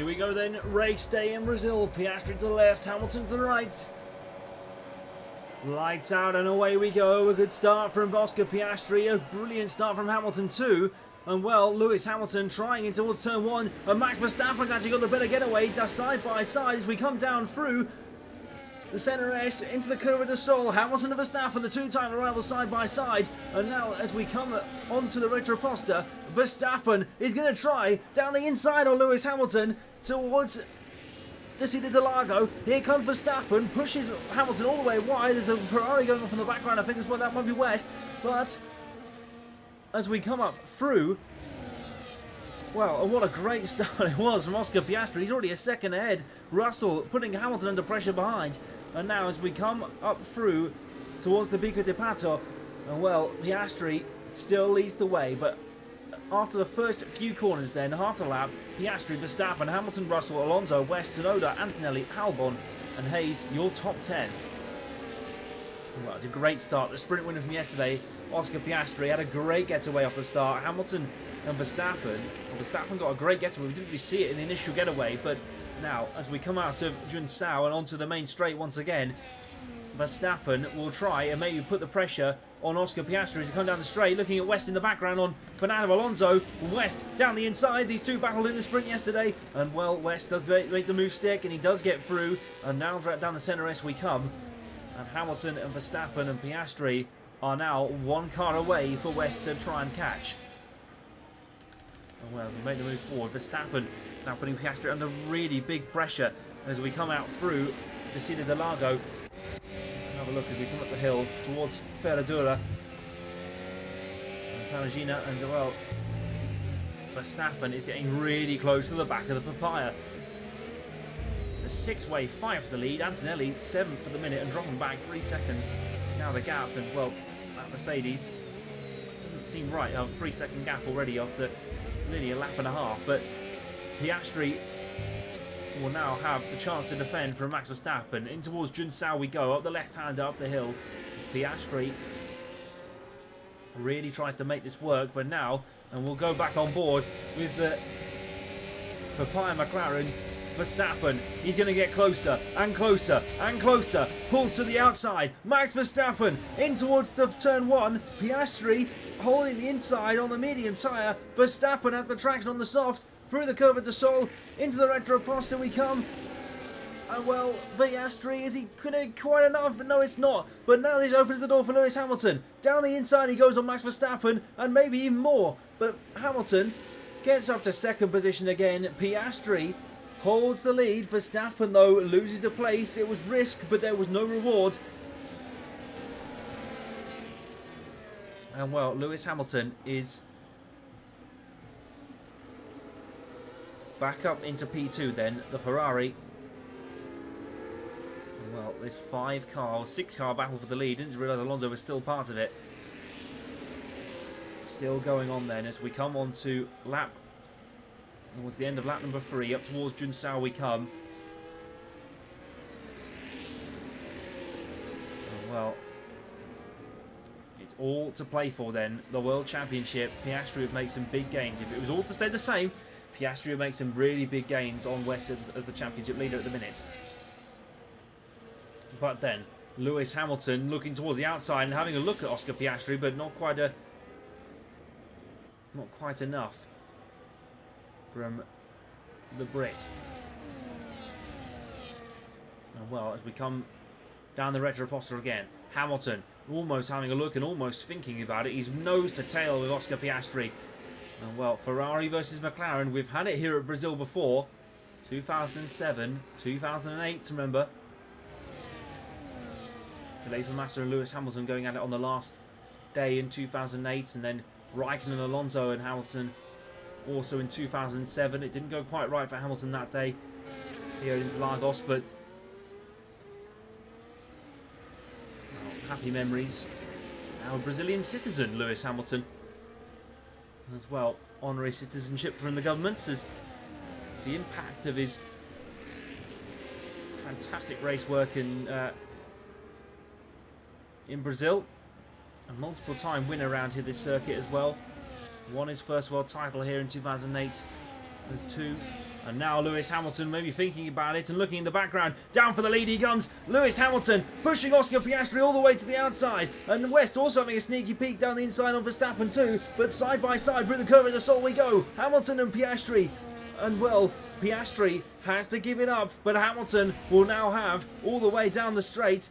Here we go then, race day in Brazil. Piastri to the left, Hamilton to the right. Lights out and away we go. A good start from Oscar Piastri, a brilliant start from Hamilton too. And well, Lewis Hamilton trying in towards turn 1. And Max Verstappen's actually got the better getaway, side by side as we come down through the centre S into the Curva de Sol. Hamilton and Verstappen, the two-time rivals side by side. And now as we come onto the Retroposta, Verstappen is going to try down the inside on Lewis Hamilton towards Interlagos. Here comes Verstappen, pushes Hamilton all the way wide. There's a Ferrari going off in the background. I think that might be West. But as we come up through, well, and what a great start it was from Oscar Piastri. He's already a second ahead. Russell putting Hamilton under pressure behind. And now as we come up through towards the Bico de Pato, and well, Piastri still leads the way. But after the first few corners then, half the lap, Piastri, Verstappen, Hamilton, Russell, Alonso, West, Tsunoda, Antonelli, Albon and Hayes, your top 10. Well, it's a great start. The sprint winner from yesterday, Oscar Piastri, had a great getaway off the start. Hamilton and Verstappen. Well, Verstappen got a great getaway. We didn't really see it in the initial getaway, but now, as we come out of Junsao and onto the main straight once again, Verstappen will try and maybe put the pressure on Oscar Piastri as he comes down the straight, looking at West in the background on Fernando Alonso. West down the inside. These two battled in the sprint yesterday, and well, West does make the move stick, and he does get through. And now down the centre S we come, and Hamilton and Verstappen and Piastri are now one car away for West to try and catch. And well, we make the move forward. Verstappen now putting Piastri under really big pressure as we come out through the Interlagos. Have a look as we come up the hill towards Ferradura and Faragina, and well, Verstappen is getting really close to the back of the papaya. The six-way fight for the lead. Antonelli 7th for the minute and dropping back 3 seconds. Now the gap, and well, that Mercedes doesn't seem right. A 3-second gap already after nearly a lap and a half, but Piastri will now have the chance to defend from Max Verstappen. In towards Junsao we go, up the left-hander, up the hill. Piastri really tries to make this work, but now, and we'll go back on board with the Papaya McLaren, Verstappen. He's going to get closer and closer and closer. Pulls to the outside. Max Verstappen in towards the turn 1. Piastri holding the inside on the medium tyre. Verstappen has the traction on the soft. Through the Curva de Sol, into the Retroposta we come. And well, Piastri, is he going to quite enough? No, it's not. But now this opens the door for Lewis Hamilton. Down the inside he goes on Max Verstappen, and maybe even more. But Hamilton gets up to second position again. Piastri holds the lead. Verstappen, though, loses the place. It was risk, but there was no reward. And well, Lewis Hamilton is back up into P2 then, the Ferrari. Well, this 6-car battle for the lead. Didn't realise Alonso was still part of it. Still going on then as we come on to lap, towards the end of lap number 3, up towards Junsao we come. Well, it's all to play for then. The World Championship, Piastri would make some big gains. If it was all to stay the same, Piastri would make some really big gains on West as the championship leader at the minute. But then, Lewis Hamilton looking towards the outside and having a look at Oscar Piastri, but not quite enough from the Brit. And well, as we come down the Retroposta again, Hamilton almost having a look and almost thinking about it. He's nose to tail with Oscar Piastri. And well, Ferrari versus McLaren, we've had it here at Brazil before. 2007, 2008, remember. Felipe Massa and Lewis Hamilton going at it on the last day in 2008, and then Raikkonen, Alonso and Hamilton also in 2007. It didn't go quite right for Hamilton that day here at Interlagos, but well, happy memories. Now a Brazilian citizen, Lewis Hamilton. As well, honorary citizenship from the government, as the impact of his fantastic race work in Brazil. A multiple time winner around here this circuit as well. Won his first world title here in 2008. There's 2 And now Lewis Hamilton maybe thinking about it and looking in the background. Down for the lead he comes. Lewis Hamilton pushing Oscar Piastri all the way to the outside. And West also having a sneaky peek down the inside on Verstappen too. But side by side through the curve of the Sol we go. Hamilton and Piastri. And well, Piastri has to give it up. But Hamilton will now have all the way down the straight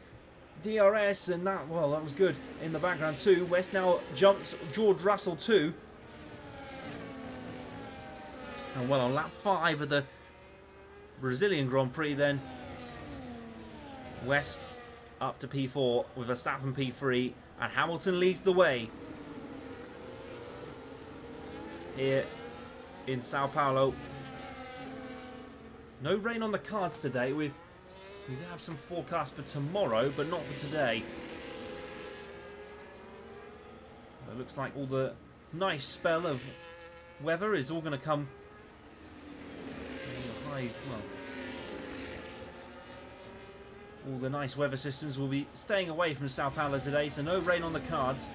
DRS. And that, well, that was good in the background too. West now jumps George Russell too. And well, on lap 5 of the Brazilian Grand Prix then, West up to P4 with Verstappen P3, and Hamilton leads the way here in Sao Paulo. No rain on the cards today. We do have some forecast for tomorrow, but not for today. It looks like all the nice spell of weather is all going to come. Well, all the nice weather systems will be staying away from Sao Paulo today, so no rain on the cards.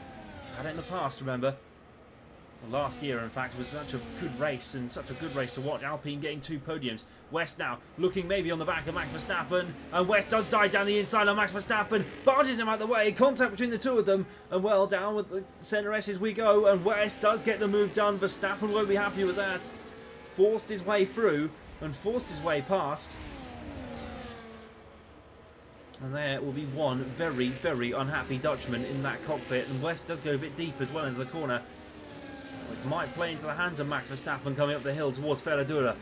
Had it in the past, remember. Well, last year, in fact, was such a good race and such a good race to watch. Alpine getting 2 podiums. West now looking maybe on the back of Max Verstappen, and West does dive down the inside on Max Verstappen, barges him out the way, contact between the two of them, and well, down with the centre S as we go, and West does get the move done. Verstappen won't be happy with that. Forced his way through and forced his way past. And there will be one very, very unhappy Dutchman in that cockpit. And West does go a bit deep as well into the corner, which might play into the hands of Max Verstappen coming up the hill towards Ferradura.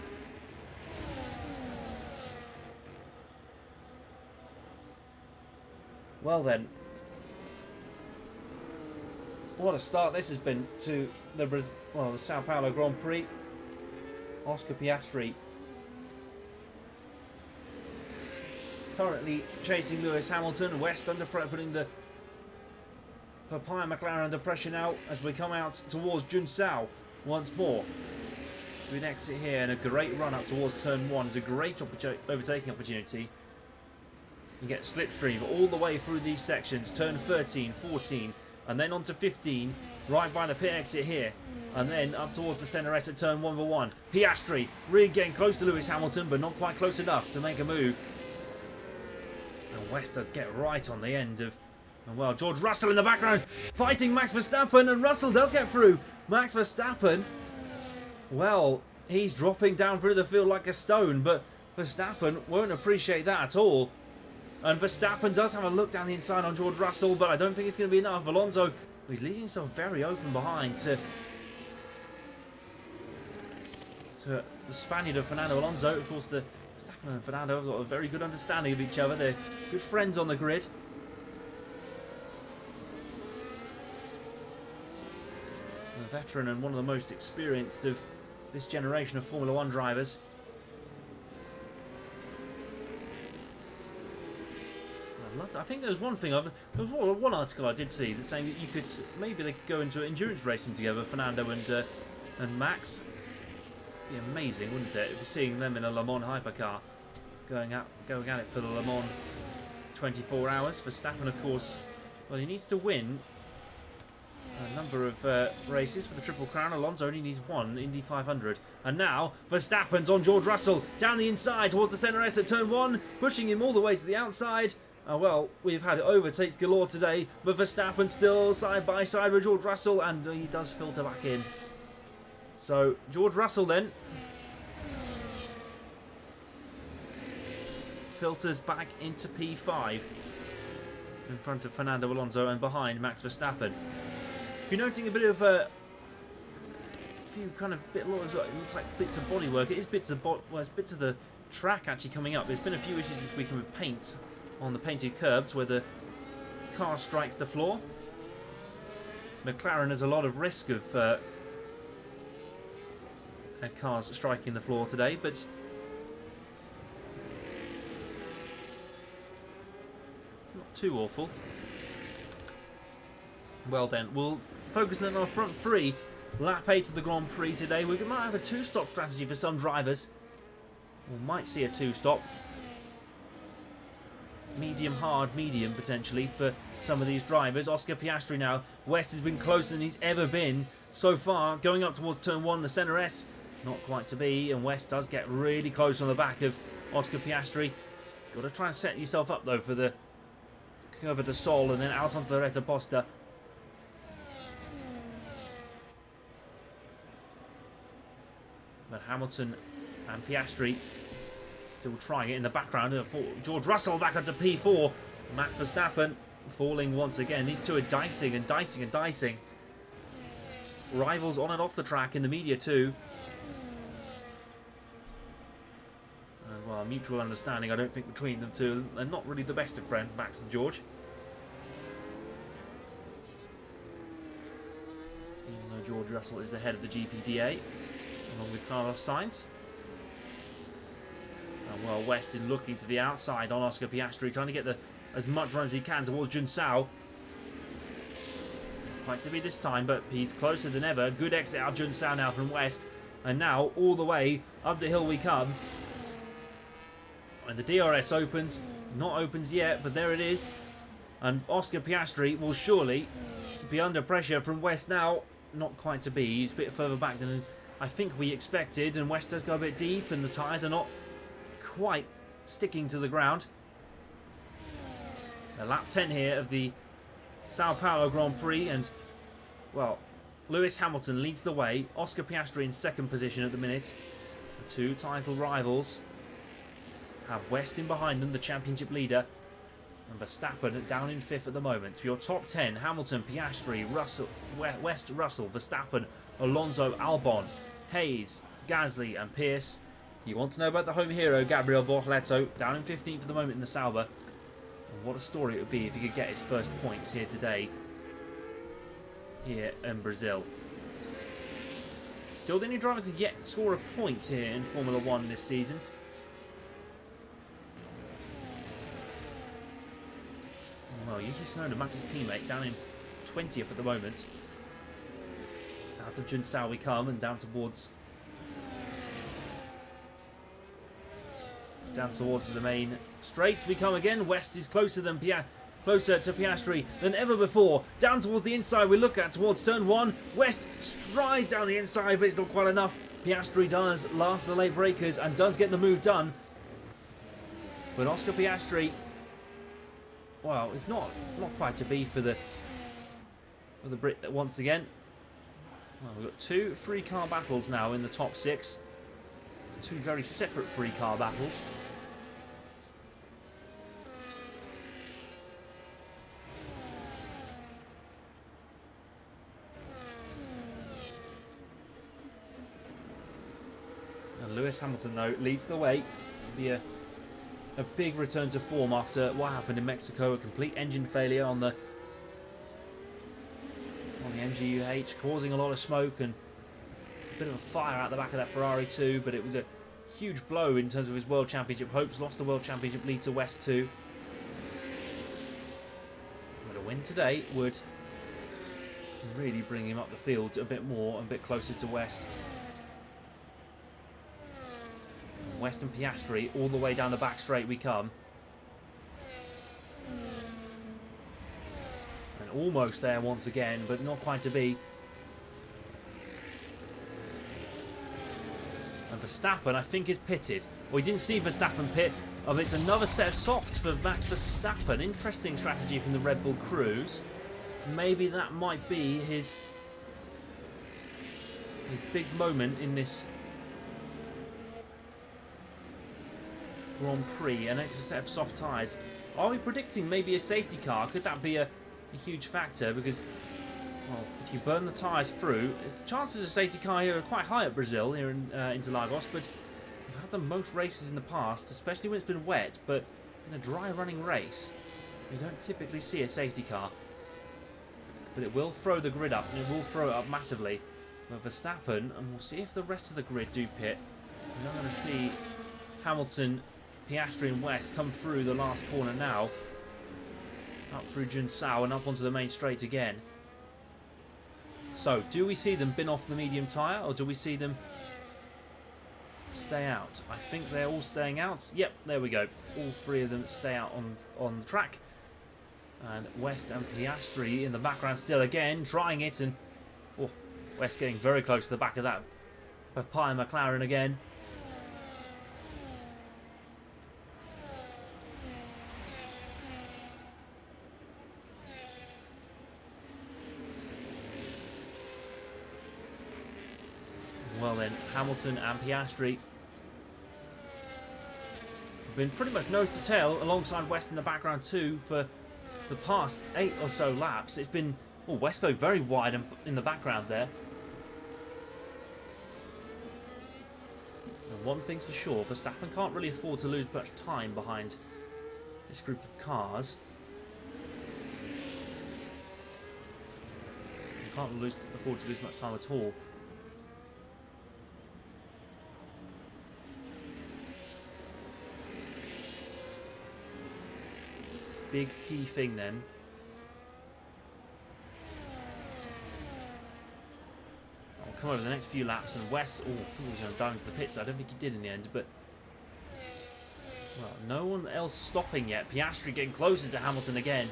Well then, what a start this has been to the Sao Paulo Grand Prix. Oscar Piastri currently chasing Lewis Hamilton. West under pressure, putting the Papaya McLaren under pressure now as we come out towards Junsao once more. We exit here and a great run up towards turn 1. It's a great overtaking opportunity. You get slipstream all the way through these sections. Turn 13, 14, and then on to 15, right by the pit exit here. And then up towards the centre S at turn 1. Piastri really getting close to Lewis Hamilton, but not quite close enough to make a move. And West does get right on the end of, and well, George Russell in the background fighting Max Verstappen, and Russell does get through. Max Verstappen, well, he's dropping down through the field like a stone, but Verstappen won't appreciate that at all. And Verstappen does have a look down the inside on George Russell, but I don't think it's going to be enough. Alonso, he's leaving himself very open behind to the Spaniard of Fernando Alonso. Of course, the Verstappen and Fernando have got a very good understanding of each other. They're good friends on the grid. A veteran and one of the most experienced of this generation of Formula 1 drivers. I think there was one thing, there was one article I did see that's saying that you could, maybe they could go into endurance racing together, Fernando and Max. It'd be amazing, wouldn't it, if you're seeing them in a Le Mans hypercar going at it for the Le Mans 24 hours. Verstappen, of course, well, he needs to win a number of races for the Triple Crown. Alonso only needs one, Indy 500. And now Verstappen's on George Russell down the inside towards the centre S at turn 1, pushing him all the way to the outside. Well, we've had overtakes galore today, but Verstappen still side by side with George Russell, and he does filter back in. So, George Russell then filters back into P5 in front of Fernando Alonso and behind Max Verstappen. If you're noting a bit of it looks like bits of bodywork. It is bits of it's bits of the track actually coming up. There's been a few issues this weekend with paint on the painted curbs where the car strikes the floor. McLaren has a lot of risk of cars striking the floor today, but not too awful. Well then, we'll focus on our front three. Lap 8 of the Grand Prix today. We might have a two-stop strategy for some drivers. We might see a two-stop. Medium, hard, medium potentially for some of these drivers. Oscar Piastri now. West has been closer than he's ever been so far. Going up towards turn 1, the centre S. Not quite to be, and West does get really close on the back of Oscar Piastri. Got to try and set yourself up though for the Curva de Sol and then out onto the Retta Posta. But Hamilton and Piastri still trying it in the background. George Russell back onto P4. Max Verstappen falling once again. These two are dicing and dicing and dicing. Rivals on and off the track in the media too. And well, mutual understanding, I don't think, between them two. They're not really the best of friends, Max and George. Even though George Russell is the head of the GPDA, along with Carlos Sainz. And well, West is looking to the outside on Oscar Piastri, trying to get as much run as he can towards Jun Sao. Quite to be this time, but he's closer than ever. Good exit out of Jun Sao now from West. And now, all the way up the hill we come. And the DRS opens. Not opens yet, but there it is. And Oscar Piastri will surely be under pressure from West now. Not quite to be. He's a bit further back than I think we expected. And West does go a bit deep, and the tyres are not quite sticking to the ground. A lap 10 here of the Sao Paulo Grand Prix, and well, Lewis Hamilton leads the way. Oscar Piastri in second position at the minute. The two title rivals have West in behind them, the championship leader, and Verstappen down in fifth at the moment. For your top 10, Hamilton, Piastri, Russell, West, Russell, Verstappen, Alonso, Albon, Hayes, Gasly and Pierce. You want to know about the home hero, Gabriel Bortoleto, down in 15th at the moment in the Sauber. And what a story it would be if he could get his first points here today, here in Brazil. Still the only driver to yet score a point here in Formula 1 this season. Well, Yuki Tsunoda, Max's teammate, down in 20th at the moment. Out of Jun Sao we come, and down towards the main straight we come again. West is closer to Piastri than ever before. Down towards the inside we look at towards turn 1. West strides down the inside, but it's not quite enough. Piastri does last the late breakers and does get the move done. But Oscar Piastri, well, it's not quite to be for the Brit once again. Well, we've got two free car battles now in the top 6. Two very separate free car battles. And Lewis Hamilton, though, leads the way. It'll be a big return to form after what happened in Mexico. A complete engine failure on the MGU-H, causing a lot of smoke and a bit of a fire out the back of that Ferrari too, but it was a huge blow in terms of his World Championship hopes. Lost the World Championship lead to West too. But a win today would really bring him up the field a bit more, a bit closer to West. And West and Piastri all the way down the back straight we come. And almost there once again, but not quite to be. And Verstappen, I think, is pitted. We didn't see Verstappen pit. Oh, it's another set of softs for Max Verstappen. Interesting strategy from the Red Bull crews. Maybe that might be his big moment in this Grand Prix. An extra set of soft tyres. Are we predicting maybe a safety car? Could that be a huge factor? Because, well, if you burn the tyres through, the chances of safety car here are quite high at Brazil, here in Interlagos, but we've had the most races in the past, especially when it's been wet, but in a dry running race, we don't typically see a safety car. But it will throw the grid up, and it will throw it up massively. But Verstappen, and we'll see if the rest of the grid do pit. We're not going to see Hamilton, Piastri and West come through the last corner now. Up through Jun Sao and up onto the main straight again. So, do we see them bin off the medium tyre, or do we see them stay out? I think they're all staying out. Yep, there we go. All three of them stay out on the track. And West and Piastri in the background still again, trying it, and oh, West getting very close to the back of that Papaya McLaren again. Well then, Hamilton and Piastri have been pretty much nose to tail alongside West in the background too for the past 8 or so laps. It's been, oh, West going very wide in the background there. And one thing's for sure, Verstappen can't really afford to lose much time behind this group of cars. He can't afford to lose much time at all. Big key thing then. I'll come over the next few laps and West, oh, I think he was going to dive into the pits. I don't think he did in the end, but well, no one else stopping yet. Piastri getting closer to Hamilton again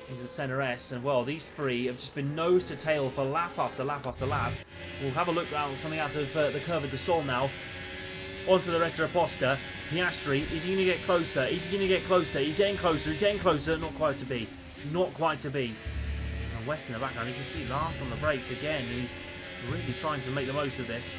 into the centre S, and well, these three have just been nose to tail for lap after lap after lap. We'll have a look now coming out of the curve of the Sol now. Onto the Retroposta. Piastri, is he going to get closer? Is he going to get closer? He's getting closer, he's getting closer. Not quite to be. Not quite to be. And West in the background, you can see last on the brakes again. He's really trying to make the most of this.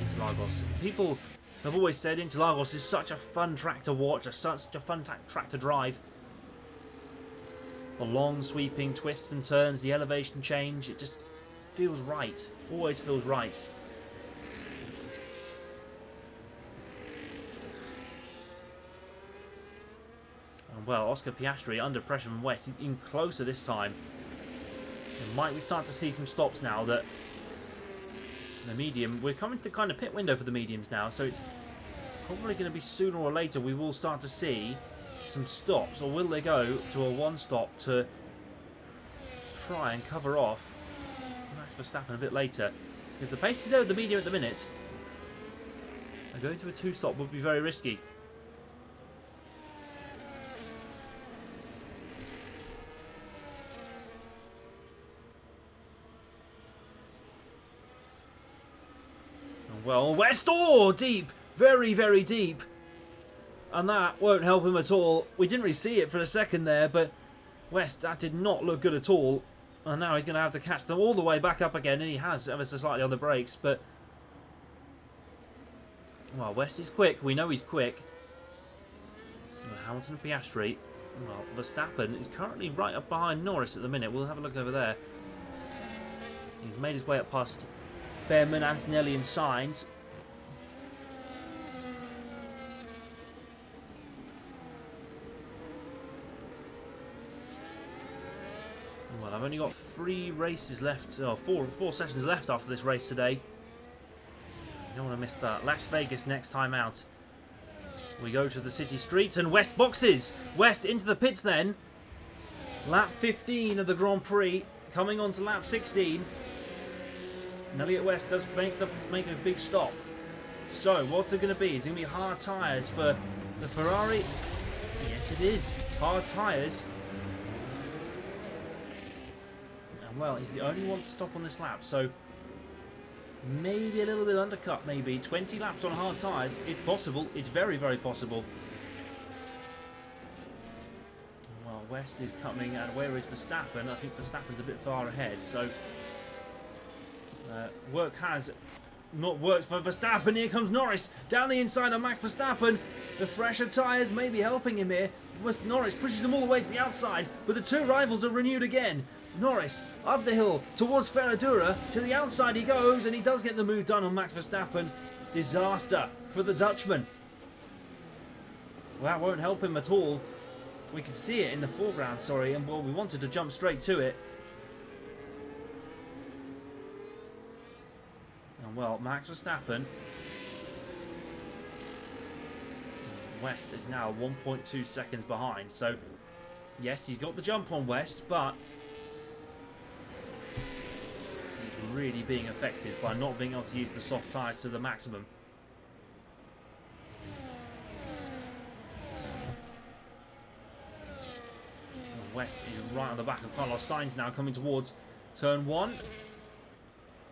Interlagos. People have always said Interlagos is such a fun track to watch, such a fun track to drive. The long sweeping twists and turns, the elevation change, it just feels right. Always feels right. And well, Oscar Piastri under pressure from West. He's even closer this time. And might we start to see some stops now that the medium, we're coming to the kind of pit window for the mediums now, so it's probably going to be sooner or later we will start to see some stops, or will they go to a one stop to try and cover off Max Verstappen a bit later? If the pace is there with the medium at the minute, going to a two stop would be very risky. And well, West, oh, deep, very, very deep. And that won't help him at all. We didn't really see it for a second there, but West, that did not look good at all. And now he's going to have to catch them all the way back up again, and he has ever so slightly on the brakes, but well, West is quick. We know he's quick. Hamilton and Piastri. Well, Verstappen is currently right up behind Norris at the minute. We'll have a look over there. He's made his way up past Behrman, Antonelli and Sainz. Well, I've only got 3 races left, or four sessions left after this race today. You don't want to miss that. Las Vegas next time out. We go to the city streets and West boxes. West into the pits then. Lap 15 of the Grand Prix, coming on to lap 16. And Elliot West does make a big stop. So, what's it going to be? Is it going to be hard tyres for the Ferrari? Yes, it is. Hard tyres. Well, he's the only one to stop on this lap, so maybe a little bit undercut, maybe. 20 laps on hard tyres, it's possible. It's very, very possible. Well, West is coming, and where is Verstappen? I think Verstappen's a bit far ahead, so work has not worked for Verstappen. Here comes Norris, down the inside on Max Verstappen. The fresher tyres may be helping him here. Norris pushes them all the way to the outside, but the two rivals are renewed again. Norris up the hill towards Ferradura. To the outside he goes, and he does get the move done on Max Verstappen. Disaster for the Dutchman. Well, that won't help him at all. We can see it in the foreground, sorry, and well, we wanted to jump straight to it. And well, Max Verstappen. West is now 1.2 seconds behind, so yes, he's got the jump on West, but he's really being affected by not being able to use the soft tyres to the maximum. West is right on the back of Carlos Sainz now, coming towards turn 1.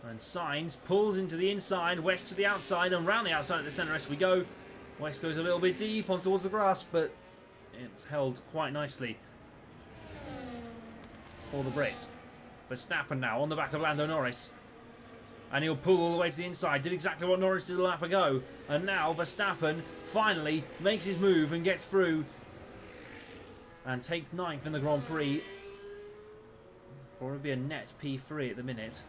And Sainz pulls into the inside, West to the outside, and round the outside at the centre S we go. West goes a little bit deep on towards the grass, but it's held quite nicely for the Brit. Verstappen now on the back of Lando Norris. And he'll pull all the way to the inside. Did exactly what Norris did a lap ago. And now Verstappen finally makes his move and gets through. And take 9th in the Grand Prix. Probably be a net P3 at the minute.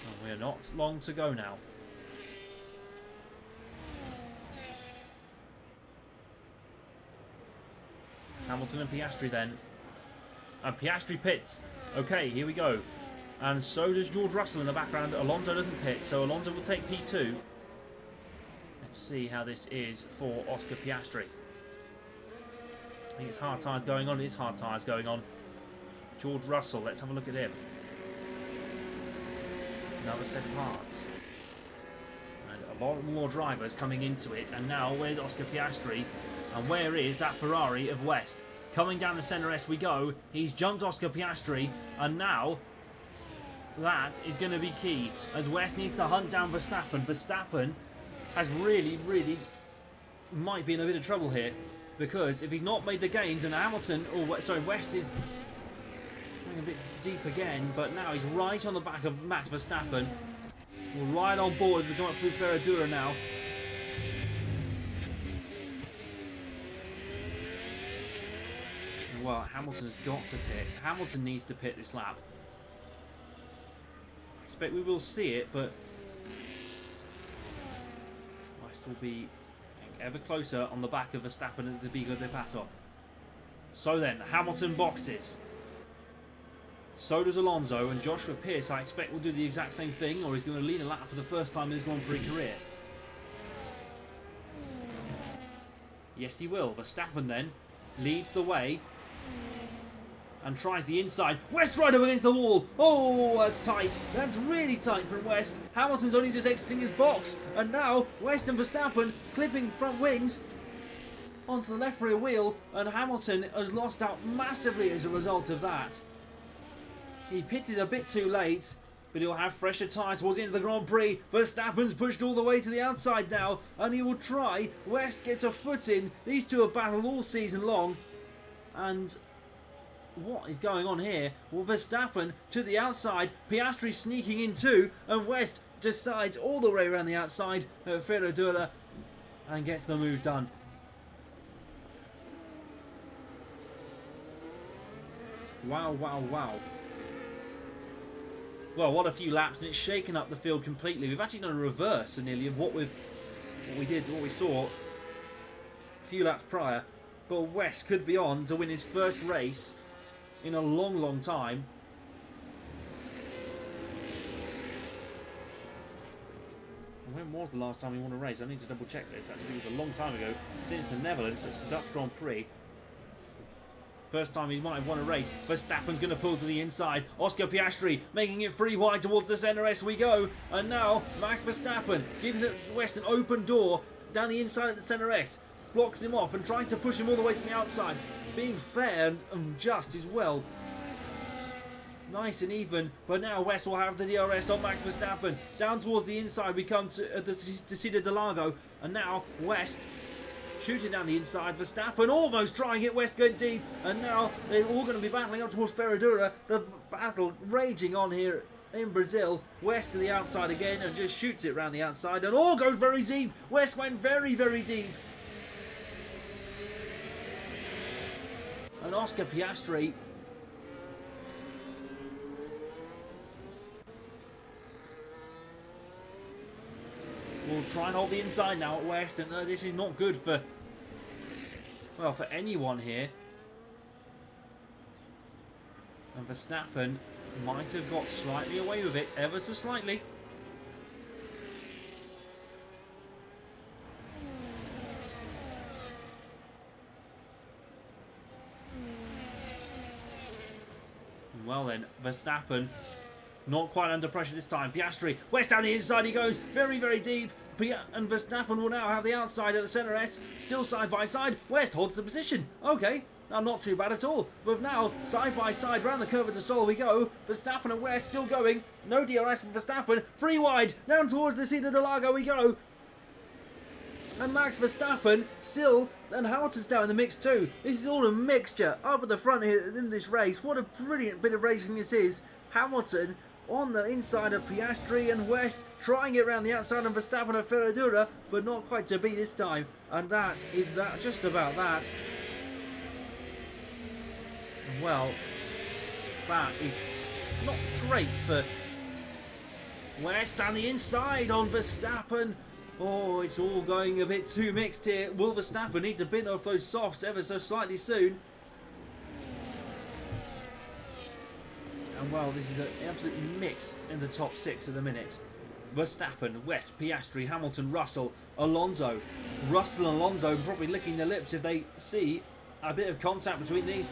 And we're not long to go now. Hamilton and Piastri then. And Piastri pits. Okay, here we go. And so does George Russell in the background. Alonso doesn't pit, so Alonso will take P2. Let's see how this is for Oscar Piastri. I think it's hard tyres going on. It is hard tyres going on. George Russell, let's have a look at him. Another set of hards. And a lot more drivers coming into it. And now, where's Oscar Piastri? And where is that Ferrari of West? Coming down the centre S we go. He's jumped Oscar Piastri. And now, that is going to be key. As West needs to hunt down Verstappen. Verstappen has really might be in a bit of trouble here. Because if he's not made the gains, and Hamilton, or sorry, West is going a bit deep again. But now he's right on the back of Max Verstappen. We're right on board as we come up through Ferradura now. Well, Hamilton's got to pit. Hamilton needs to pit this lap. I expect we will see it, but West will be ever closer on the back of Verstappen and the Bigo de Pato. So then, Hamilton boxes. So does Alonso, and Joshua Pearce, I expect, will do the exact same thing, or he's going to lead a lap for the first time in his Grand Prix career. Yes, he will. Verstappen then leads the way. And tries the inside. West right up against the wall. Oh, that's tight. That's really tight from West. Hamilton's only just exiting his box. And now, West and Verstappen clipping front wings onto the left rear wheel. And Hamilton has lost out massively as a result of that. He pitted a bit too late. But he'll have fresher tyres towards the end of the Grand Prix. Verstappen's pushed all the way to the outside now. And he will try. West gets a foot in. These two have battled all season long. And what is going on here? Well, Verstappen to the outside, Piastri sneaking in too, and West decides all the way around the outside at Ferradura and gets the move done. Wow, wow, wow. Well, what a few laps, and it's shaken up the field completely. We've actually done a reverse nearly of what we saw a few laps prior. But West could be on to win his first race in a long time. When was the last time he won a race? I need to double check this. Actually, it was a long time ago. Since the Netherlands, it's the Dutch Grand Prix. First time he might have won a race. Verstappen's going to pull to the inside. Oscar Piastri making it free wide towards the centre S we go. And now Max Verstappen gives it West an open door down the inside of the centre S. Blocks him off and trying to push him all the way to the outside. Being fair and just as well. Nice and even, but now West will have the DRS on Max Verstappen. Down towards the inside we come to the Interlagos, and now West shooting down the inside. Verstappen almost trying it, West going deep, and now they're all going to be battling up towards Ferradura. The battle raging on here in Brazil. West to the outside again and just shoots it around the outside, and all goes very deep. West went very deep. And Oscar Piastri will try and hold the inside now at West, and this is not good for, well, for anyone here. And Verstappen might have got slightly away with it, ever so slightly. Well then, Verstappen Not quite under pressure this time. Piastri, West down the inside he goes, very, very deep. And Verstappen will now have the outside at the centre S, still side by side. West holds the position. Okay, now not too bad at all. But now, side by side, round the curve of the Sol we go. Verstappen and West still going. No DRS from Verstappen. Free wide, down towards the Interlagos we go. And Max Verstappen still, and Hamilton's down in the mix too. This is all a mixture up at the front here in this race. What a brilliant bit of racing this is. Hamilton on the inside of Piastri and West, trying it around the outside of Verstappen and Ferrari, but not quite to beat this time. And that is that, just about that. Well, that is not great for West down the inside on Verstappen. Oh, it's all going a bit too mixed here. Will Verstappen need to bin off those softs ever so slightly soon? And well, this is an absolute mix in the top 6 at the minute. Verstappen, West, Piastri, Hamilton, Russell, Alonso. Russell and Alonso probably licking their lips if they see a bit of contact between these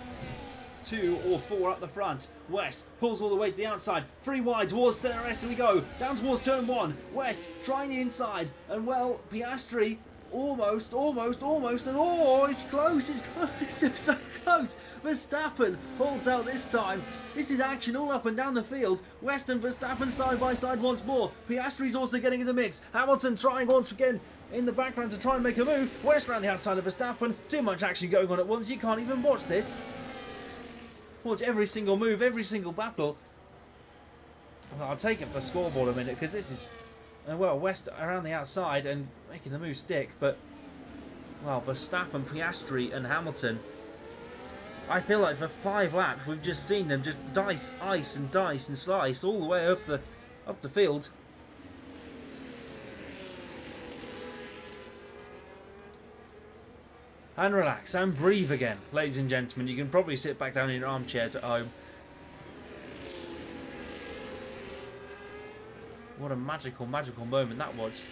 2 or 4 up the front. West pulls all the way to the outside. Free wide towards center S we go. Down towards turn 1. West trying the inside. And well, Piastri almost, and oh, it's close, it's so close. Verstappen holds out this time. This is action all up and down the field. West and Verstappen side by side once more. Piastri's also getting in the mix. Hamilton trying once again in the background to try and make a move. West round the outside of Verstappen. Too much action going on at once. You can't even watch this. Watch every single move, every single battle. Well, I'll take it for the scoreboard a minute because this is... well, West around the outside and making the move stick, but well, Verstappen, Piastri and Hamilton, I feel like for 5 laps we've just seen them just dice and slice all the way up the field. And relax and breathe again, ladies and gentlemen. You can probably sit back down in your armchairs at home. What a magical, magical moment that was.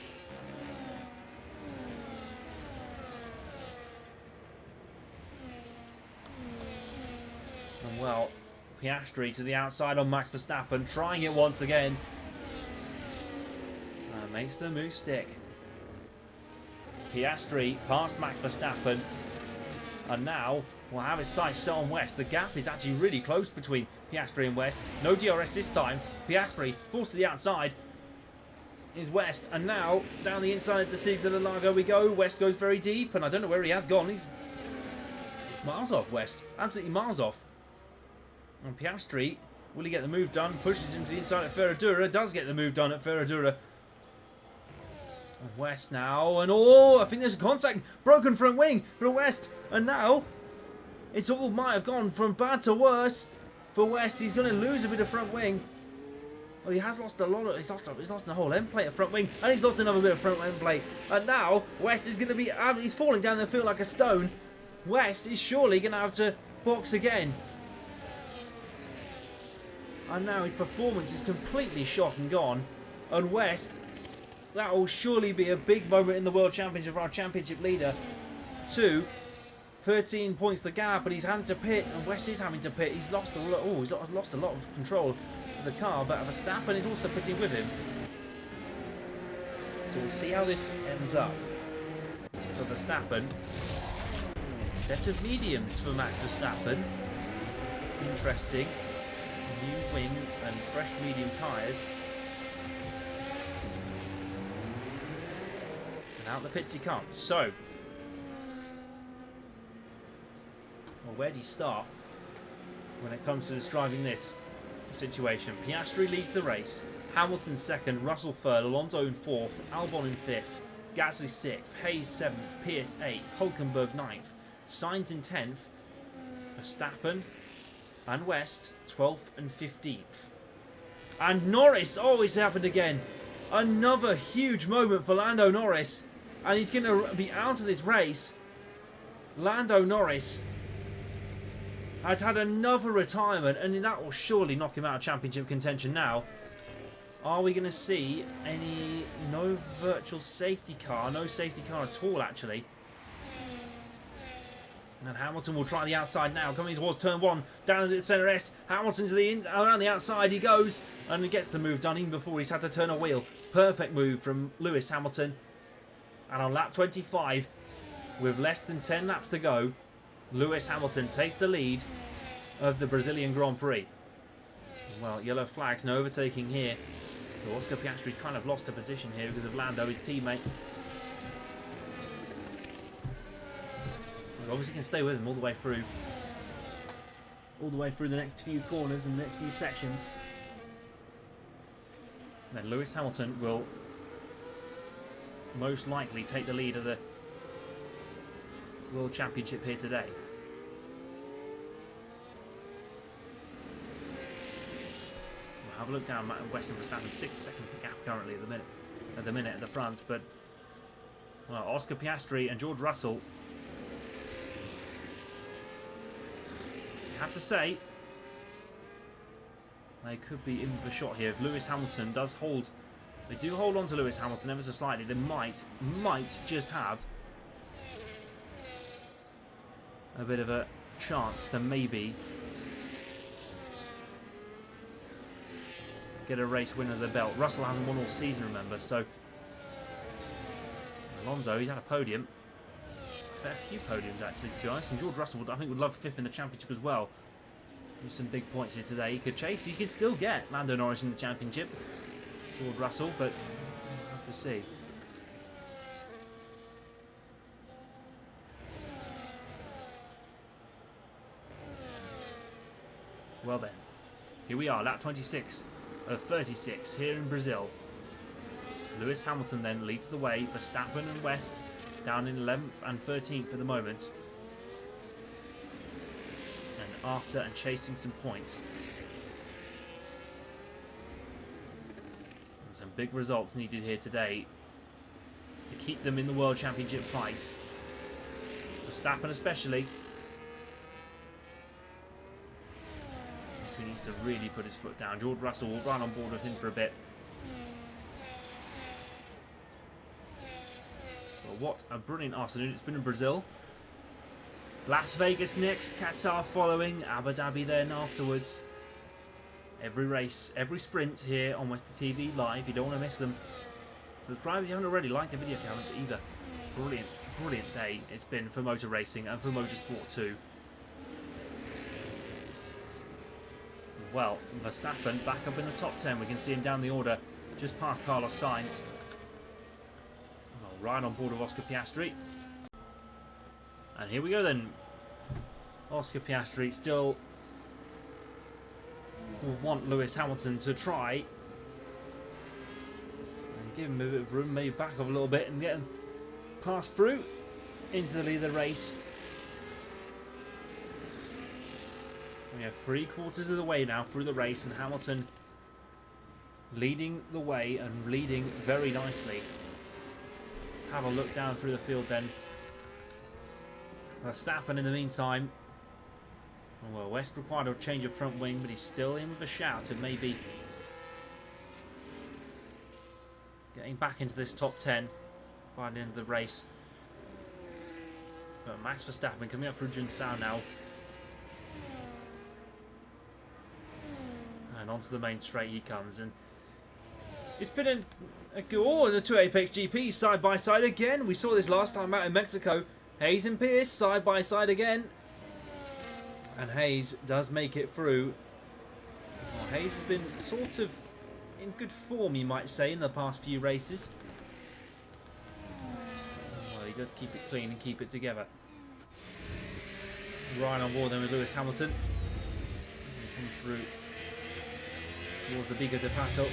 And well, Piastri to the outside on Max Verstappen, trying it once again. And makes the move stick. Piastri past Max Verstappen. And now we'll have his sights set on West. The gap is actually really close between Piastri and West. No DRS this time. Piastri forced to the outside. Is West, and now down the inside of the Interlagos we go. West goes very deep, and I don't know where he has gone. He's miles off, West, absolutely miles off. And Piastri, will he get the move done? Pushes him to the inside of Ferrari, does get the move done at Ferrari. And West now, and oh, I think there's a contact, broken front wing for West, and now it's all might have gone from bad to worse for West. He's going to lose a bit of front wing. Well, he has lost a lot of... He's lost the whole end plate of front wing. And he's lost another bit of front end plate. And now, West is going to be... He's falling down the field like a stone. West is surely going to have to box again. And now his performance is completely shot and gone. And West... That will surely be a big moment in the World Championship for our championship leader. 13 points the gap, but he's having to pit. And West is having to pit. He's lost a lot... Oh, he's lost a lot of control the car, but Verstappen is also pitting with him. So we'll see how this ends up for Verstappen. Set of mediums for Max Verstappen. Interesting. New wing and fresh medium tyres. And out the pits he comes. So, well, where do you start when it comes to describing this situation? Piastri leads the race, Hamilton second, Russell third, Alonso in fourth, Albon in fifth, Gasly sixth, Hayes seventh, Pierce eighth, Hulkenberg ninth, Sainz in 10th, Verstappen and West 12th and 15th. And Norris, oh, it's happened again. Another huge moment for Lando Norris, and he's going to be out of this race. Lando Norris has had another retirement, and that will surely knock him out of championship contention now. Are we going to see no virtual safety car, no safety car at all actually? And Hamilton will try the outside now, coming towards turn 1, down at the centre S. Hamilton to around the outside he goes, and he gets the move done even before he's had to turn a wheel. Perfect move from Lewis Hamilton. And on lap 25, with less than 10 laps to go, Lewis Hamilton takes the lead of the Brazilian Grand Prix. Well, yellow flags, no overtaking here. So Oscar Piastri's kind of lost a position here because of Lando, his teammate. He obviously can stay with him all the way through. All the way through the next few corners and the next few sections. Then Lewis Hamilton will most likely take the lead of the World Championship here today. We'll have a look down. Westie and Verstappen, 6 seconds the gap currently at the minute at the front, but well, Oscar Piastri and George Russell, I have to say, they could be in for the shot here. If Lewis Hamilton does hold, they do hold on to Lewis Hamilton ever so slightly, they might just have a bit of a chance to maybe get a race win of the belt. Russell hasn't won all season, remember, so Alonso, he's had a podium. A fair few podiums, actually, to be honest. And George Russell, I think, would love 5th in the championship as well. With some big points here today. He could chase. He could still get Lando Norris in the championship. George Russell, but we'll have to see. Well then, here we are, lap 26 of 36 here in Brazil. Lewis Hamilton then leads the way. Verstappen and West down in 11th and 13th for the moment. And after and chasing some points. And some big results needed here today to keep them in the World Championship fight. Verstappen especially. He needs to really put his foot down. George Russell will run on board with him for a bit. Well, what a brilliant afternoon it's been in Brazil. Las Vegas next, Qatar following, Abu Dhabi then afterwards. Every race, every sprint here on Westie TV live. You don't want to miss them. Subscribe if you haven't already. Like the video if you haven't either. Brilliant, brilliant day it's been for motor racing and for motorsport too. Well, Verstappen back up in the top 10. We can see him down the order, just past Carlos Sainz. Well, right on board of Oscar Piastri. And here we go then. Oscar Piastri still will want Lewis Hamilton to try and give him a bit of room, maybe back off a little bit and get him passed through into the lead of the race. We have 3/4 of the way now through the race, and Hamilton leading the way and leading very nicely. Let's have a look down through the field then. Verstappen in the meantime. Well, West required a change of front wing, but he's still in with a shout of maybe getting back into this top 10 by the end of the race. But Max Verstappen coming up through Junsao now. And onto the main straight he comes, and it's been the two APX GPs side by side again. We saw this last time out in Mexico. Hayes and Pierce side by side again, and Hayes does make it through. Well, Hayes has been sort of in good form, you might say, in the past few races. Well, he does keep it clean and keep it together. Right on board then with Lewis Hamilton. He comes through towards the Biga de Pato.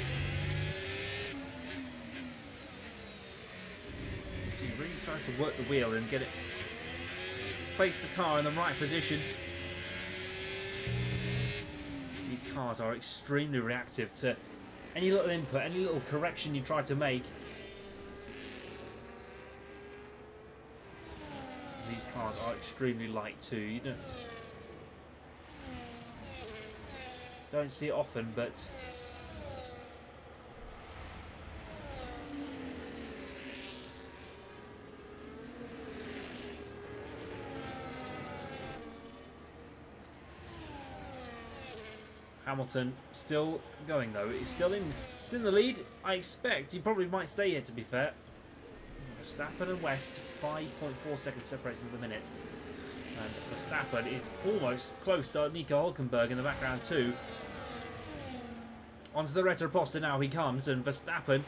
He really tries to work the wheel and get it, place the car in the right position. These cars are extremely reactive to any little input, any little correction you try to make. These cars are extremely light too. You don't see it often, but Hamilton still going though. He's still in the lead. I expect he probably might stay here, to be fair. Verstappen and West, 5.4 seconds separates them at the minute. And Verstappen is almost close to Nico Hülkenberg in the background too. Onto the Retroposter now he comes, and Verstappen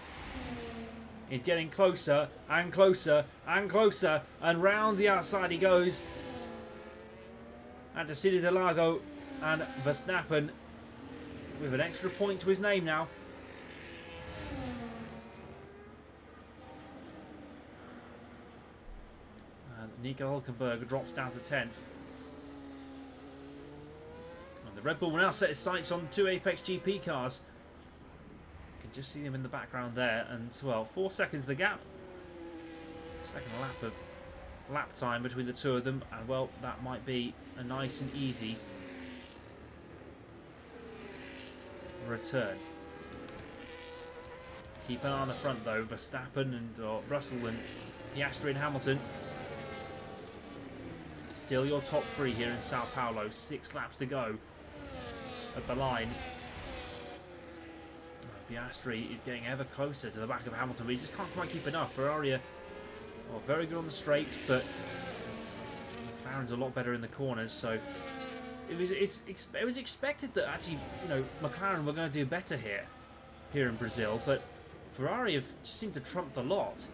is getting closer and closer and closer, and round the outside he goes. And to Interlagos, and Verstappen with an extra point to his name now. And Nico Hülkenberg drops down to 10th. And the Red Bull will now set his sights on 2 Apex GP cars. You can just see them in the background there. And, well, 4 seconds the gap. Second lap of lap time between the two of them. And, well, that might be a nice and easy return. Keep an eye on the front though. Verstappen and Russell and Piastri and Hamilton. Still your top three here in Sao Paulo. 6 laps to go at the line. Piastri is getting ever closer to the back of Hamilton, but he just can't quite keep enough. Ferrari are very good on the straights, but McLaren's a lot better in the corners, so it was expected that actually, you know, McLaren were going to do better here in Brazil, but Ferrari have just seemed to trump the lot.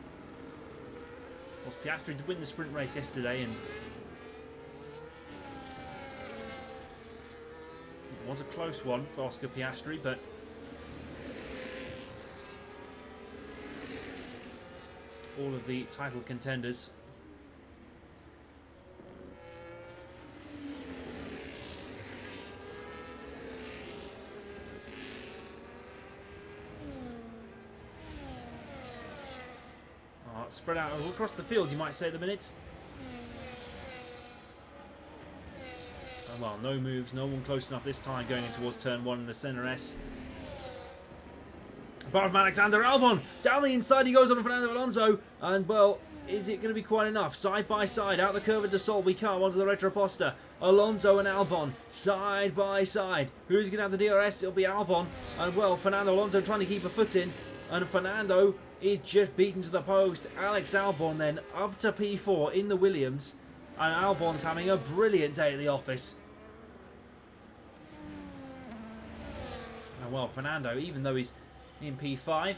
Well, Piastri did win the sprint race yesterday, and it was a close one for Oscar Piastri, but all of the title contenders spread out across the field, you might say, at the minute. And well, no moves, no one close enough this time going in towards turn 1 in the Senna S. Apart from Alexander Albon, down the inside he goes on Fernando Alonso, and well, is it going to be quite enough? Side by side, out the curve of the Sol, we come onto the Retroposter. Alonso and Albon, side by side. Who's going to have the DRS? It'll be Albon, and well, Fernando Alonso trying to keep a foot in, and Fernando is just beaten to the post. Alex Albon then up to P4 in the Williams, and Albon's having a brilliant day at the office. And well, Fernando, even though he's in P5,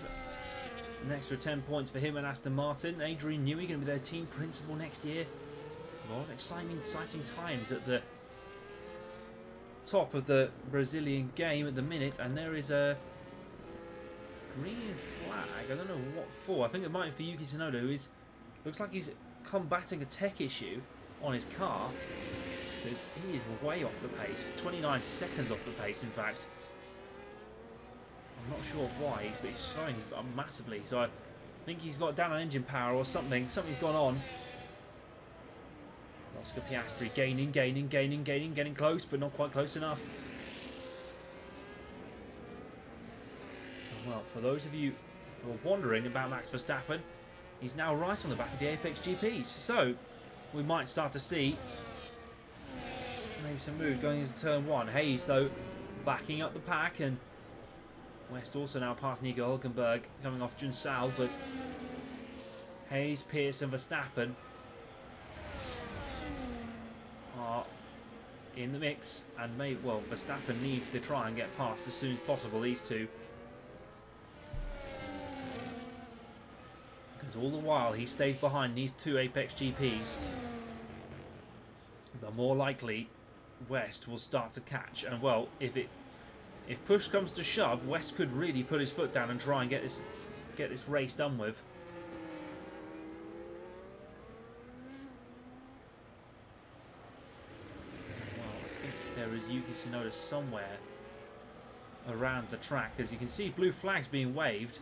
an extra 10 points for him and Aston Martin. Adrian Newey going to be their team principal next year. A lot of exciting times at the top of the Brazilian game at the minute, and there is a green flag. I don't know what for. I think it might be for Yuki Tsunoda, who looks like he's combating a tech issue on his car, because he is way off the pace. 29 seconds off the pace, in fact. I'm not sure why, but he's slowing massively. So I think he's got down on engine power or something. Something's gone on. Oscar Piastri getting close, but not quite close enough. Well, for those of you who are wondering about Max Verstappen, he's now right on the back of the Apex GPs. So we might start to see maybe some moves going into turn 1. Hayes, though, backing up the pack, and West also now past Nico Hülkenberg, coming off Junsal, but Hayes, Pierce and Verstappen are in the mix, and Verstappen needs to try and get past as soon as possible, these two. Because all the while he stays behind these 2 Apex GPs, the more likely West will start to catch. And well, if push comes to shove, West could really put his foot down and try and get this race done with. Well, I think there is Yuki Tsunoda somewhere around the track, as you can see blue flags being waved.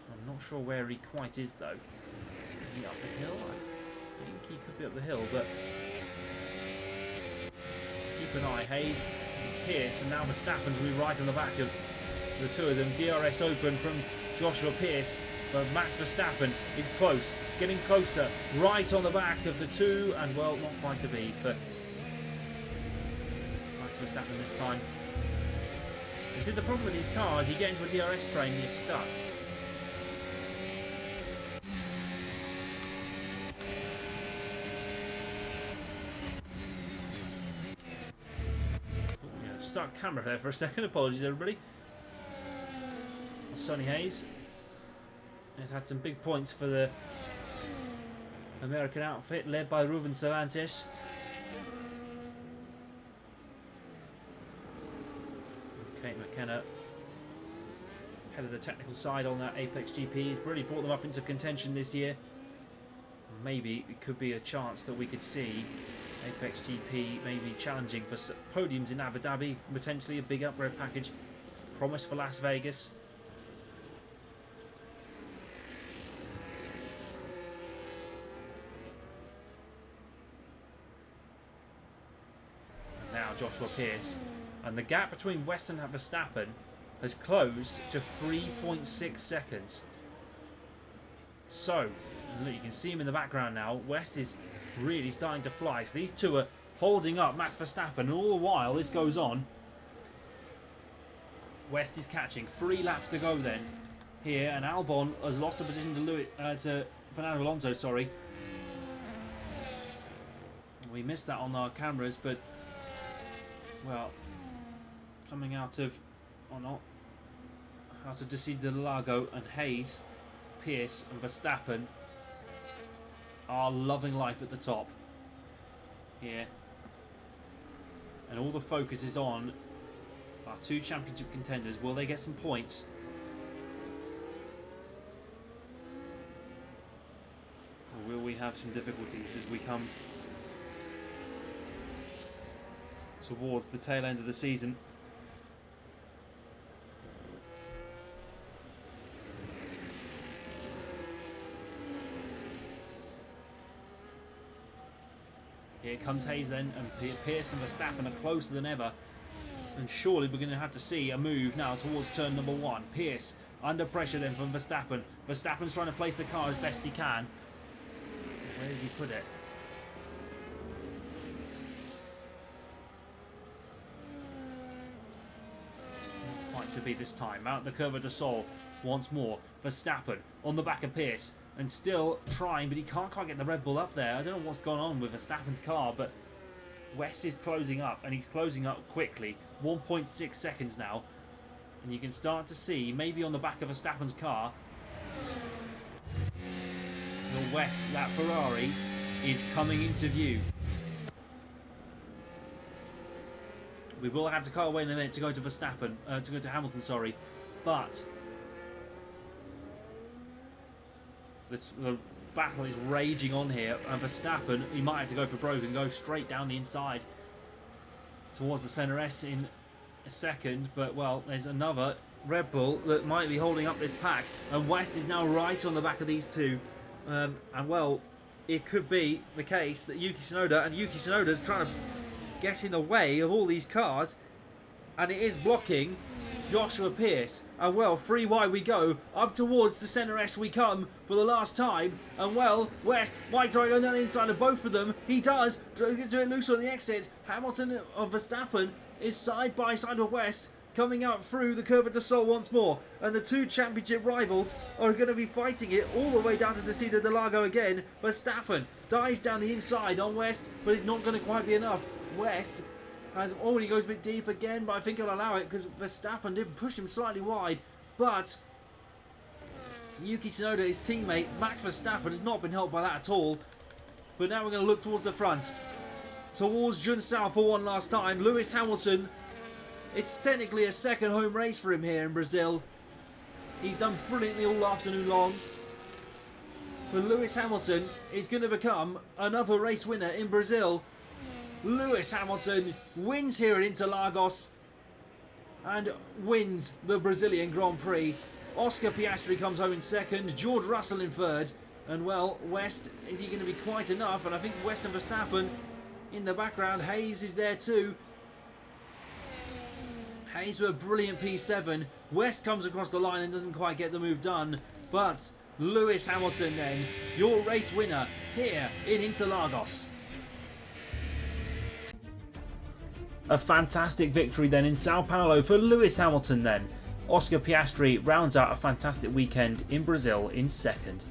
I'm not sure where he quite is though. Is he up the hill? I think he could be up the hill, but keep an eye. Hayes, Pierce, and now Verstappen's will be right on the back of the two of them. DRS open from Joshua Pierce, but Max Verstappen is close, getting closer, right on the back of the two, and well, not quite to be for Max Verstappen this time. You see, the problem with these cars, you get into a DRS train and you're stuck. Ooh, yeah, stuck camera there for a second. Apologies, everybody. Sonny Hayes has had some big points for the American outfit led by Ruben Cervantes. Kate McKenna, head of the technical side on that APX GP, he's really brought them up into contention this year. Maybe it could be a chance that we could see APX GP maybe challenging for podiums in Abu Dhabi, potentially a big upgrade package promised for Las Vegas. Now Joshua Pearce, and the gap between Westie and Verstappen has closed to 3.6 seconds. So look, you can see him in the background now. West is really starting to fly. So these two are holding up Max Verstappen, and all the while this goes on, West is catching. 3 laps to go then here, and Albon has lost a position to Fernando Alonso. Sorry, we missed that on our cameras, but well, coming out of, or not, out of Interlagos, and Hayes, Pearce and Verstappen are loving life at the top here. And all the focus is on our 2 championship contenders. Will they get some points? Or will we have some difficulties as we come towards the tail end of the season? Here comes Hayes then, and Pearce and Verstappen are closer than ever. And surely we're going to have to see a move now towards turn number 1. Pearce under pressure then from Verstappen. Verstappen's trying to place the car as best he can. Where did he put it? To be this time. Out the curve de Sol once more. Verstappen on the back of Pearce and still trying, but he can't quite get the Red Bull up there. I don't know what's going on with Verstappen's car, but West is closing up, and he's closing up quickly. 1.6 seconds now, and you can start to see maybe on the back of Verstappen's car the West, that Ferrari, is coming into view. We will have to cut away in a minute to go to Verstappen, to go to Hamilton, sorry. But the battle is raging on here, and Verstappen, he might have to go for broke and go straight down the inside towards the centre S in a second. But well, there's another Red Bull that might be holding up this pack, and West is now right on the back of these two. And well, it could be the case that Yuki Tsunoda's trying to get in the way of all these cars, and it is blocking Joshua Pearce. And well, 3 wide we go, up towards the centre S we come for the last time, and well, West might try to go down the inside of both of them. He does, gets it loose on the exit. Hamilton of Verstappen is side by side with West, coming out through the curve de Sol once more, and the 2 championship rivals are going to be fighting it all the way down to Interlagos again. Verstappen dives down the inside on West, but it's not going to quite be enough. West has already goes a bit deep again, but I think he'll allow it because Verstappen did push him slightly wide. But Yuki Tsunoda, his teammate Max Verstappen, has not been helped by that at all. But now we're going to look towards the front, towards Junsao for one last time. Lewis Hamilton, it's technically a second home race for him here in Brazil. He's done brilliantly all afternoon long. But Lewis Hamilton is going to become another race winner in Brazil. Lewis Hamilton wins here at Interlagos and wins the Brazilian Grand Prix. Oscar Piastri comes home in second, George Russell in third, and well, West, is he going to be quite enough? And I think West and Verstappen in the background. Hayes is there too. Hayes with a brilliant P7. West comes across the line and doesn't quite get the move done, but Lewis Hamilton then, your race winner here in Interlagos. A fantastic victory then in Sao Paulo for Lewis Hamilton then. Oscar Piastri rounds out a fantastic weekend in Brazil in second.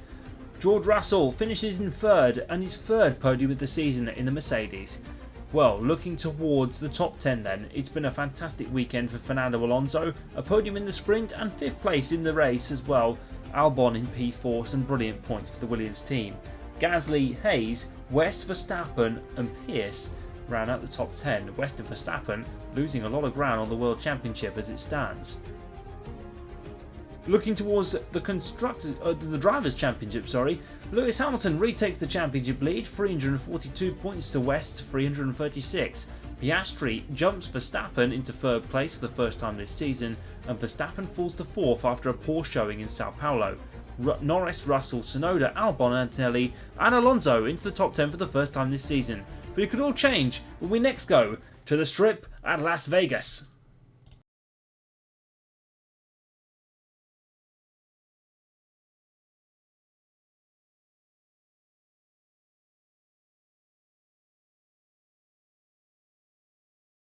George Russell finishes in third and his third podium of the season in the Mercedes. Well, looking towards the top 10 then, it's been a fantastic weekend for Fernando Alonso, a podium in the sprint and 5th place in the race as well. Albon in P4, some brilliant points for the Williams team. Gasly, Hayes, West, Verstappen and Pierce round out the top 10. West and Verstappen losing a lot of ground on the World Championship as it stands. Looking towards the Drivers' Championship, Lewis Hamilton retakes the championship lead, 342 points to West, 336. Piastri jumps Verstappen into third place for the first time this season, and Verstappen falls to fourth after a poor showing in Sao Paulo. Norris, Russell, Tsunoda, Albon, Antonelli and Alonso into the top 10 for the first time this season. But it could all change when we next go to the strip at Las Vegas.